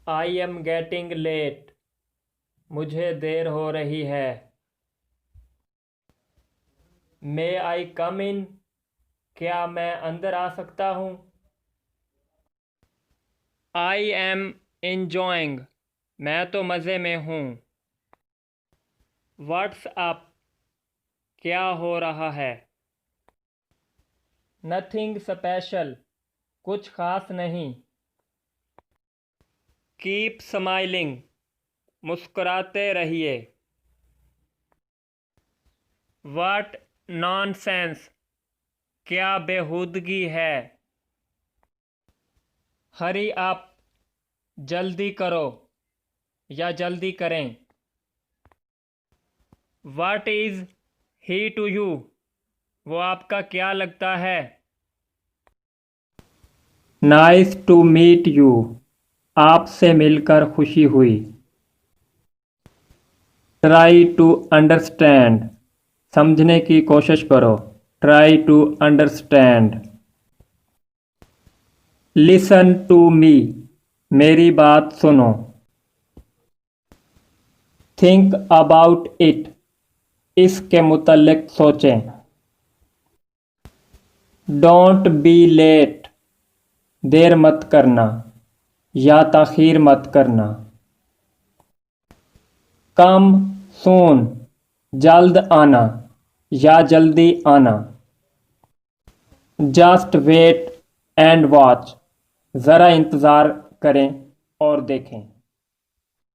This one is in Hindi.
I am getting late. मुझे देर हो रही है। मे आई कम इन। क्या मैं अंदर आ सकता हूँ? I am enjoying। मैं तो मज़े में हूँ। What's up. क्या हो रहा है? Nothing special. कुछ खास नहीं। Keep smiling. मुस्कुराते रहिए। What nonsense. क्या बेहूदगी है। Hurry up. जल्दी करो या जल्दी करें। What is he to you. वो आपका क्या लगता है? Nice to meet you. आपसे मिलकर खुशी हुई। Try to understand. समझने की कोशिश करो। Try to understand. Listen to मी। मेरी बात सुनो। Think about it. इसके मुतल्लिक सोचें। Don't be late. देर मत करना या ताखीर मत करना। कम सून। जल्द आना या जल्दी आना। Just wait and watch. ज़रा इंतज़ार करें और देखें।